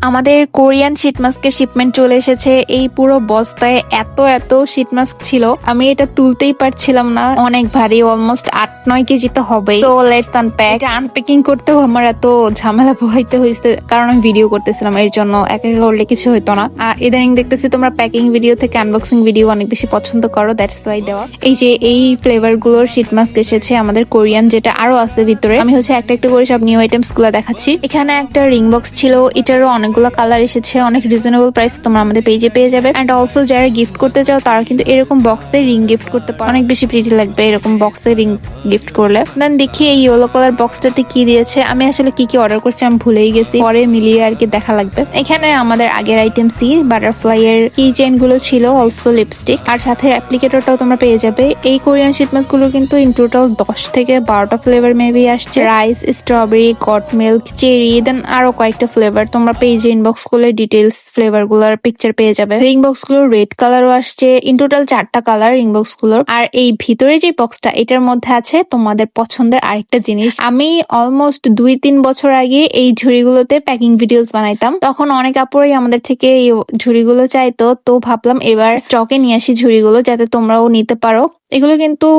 আমাদের Korean sheet মাস্কের shipment চলে এসেছে। এই পুরো বস্তায় এত এত শীট মাস্ক ছিল, আমি এটা তুলতেই পারছিলাম না। অনেক ভারী, অলমোস্ট 8-9 কেজি তো হবে। তো লেটস আনপ্যাক। এটা আনপ্যাকিং করতেও আমার এত ঝামেলা পোহাইতে হয়েছে, কারণ আমি ভিডিও করতেছিলাম, এর জন্য একা একা করলে কিছু হইতো না। আর ইদানিং দেখতেছি তোমরা প্যাকিং ভিডিও থেকে আনবক্সিং ভিডিও অনেক বেশি পছন্দ করো, দ্যাটস ওয়াই দেওয়া। এই যে এই ফ্লেভার গুলোর শীট মাস্ক এসেছে আমাদের কোরিয়ান, যেটা আরো আছে ভিতরে। আমি একটা একটা করে সব নিউ আইটেমস গুলো দেখাচ্ছি। এখানে একটা রিং বক্স ছিল, এটারও অনেকগুলো কালার এসেছে, অনেক রিজনেবল প্রাইস তোমরা আমাদের পেজে পেয়ে যাবে। এন্ড অলসো যারা গিফট করতে চাও তারা কিন্তু এরকম বক্সে রিং গিফট করতে পারো, অনেক বেশি প্রিটি লাগবে এরকম বক্সে রিং গিফট করলে। দেন দেখি এই ইয়েলো কালার বক্সটাতে কি দিয়েছে। আমি আসলে কি অর্ডার করছি আমি ভুলেই গেছি, পরে মিলিয়ে আর কি দেখা লাগবে। এখানে আমাদের আগের আইটেম সি বাটারফ্লাই এর কি চেইন গুলো ছিল, অলসো লিপস্টিক, আর সাথে অ্যাপ্লিকেটরটাও তোমরা পেয়ে যাবে। এই কোরিয়ান শীট মাস্ক গুলো কিন্তু ইন টোটাল 10 থেকে 12টা ফ্লেভার মেবি আসছে। Rice, strawberry, goat milk, cherry, then আরো কয়েকটা ফ্লেভার। তোমরা পেজে ইনবক্স করলে ডিটেলস ফ্লেভার গুলোর পিকচার পেয়ে যাবে। রিং বক্স গুলোর রেড কালারও আসছে, ইন টোটাল 4টা কালার রিং বক্স গুলোর। আর এই ভিতরে যে বক্সটা, এটার মধ্যে আছে তোমাদের পছন্দের আরেকটা জিনিস। আমি অলমোস্ট 2-3 বছর আগে এই ঝুড়িগুলোতে প্যাকিং ভিডিওস বানাইতাম, তখন অনেক আপুরাই আমাদের থেকে এই ঝুড়িগুলো চাইতো। তো ভাবলাম এবার স্টকে নিয়ে আসি ঝুড়িগুলো, যাতে তোমরাও নিতে পারো। এগুলো কিন্তু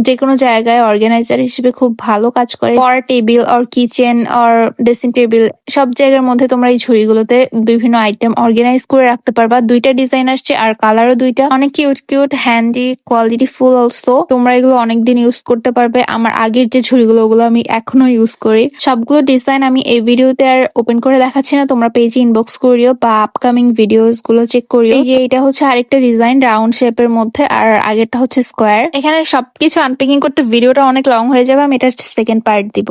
যে কোনো জায়গায় অর্গানাইজার হিসেবে খুব ভালো কাজ করে। পর table or kitchen or dressing table সব জায়গার মধ্যে তোমরা এই ঝুড়িগুলোতে বিভিন্ন আইটেম অর্গানাইজ করে রাখতে পারবা। 2টা ডিজাইন আসছে আর কালারও 2টা, অনেক cute cute, handy, quality full. Also তোমরা এগুলো অনেকদিন ইউজ করতে পারবে। আমার আগের যে ঝুড়িগুলো, ওগুলো আমি এখনো ইউজ করি। সবগুলো ডিজাইন আমি এই ভিডিওতে আর ওপেন করে দেখাচ্ছি না, তোমরা পেজে ইনবক্স করিও বা আপকামিং ভিডিওস গুলো চেক করিও। এই যে এটা হচ্ছে আরেকটা ডিজাইন রাউন্ড শেপের মধ্যে, আর আগেরটা হচ্ছে স্কোয়ার। এখানে সবকিছু আনপ্যাকিং করতে ভিডিওটা অনেক লং হয়ে যাবে, আমি এটা সেকেন্ড পার্ট দিব।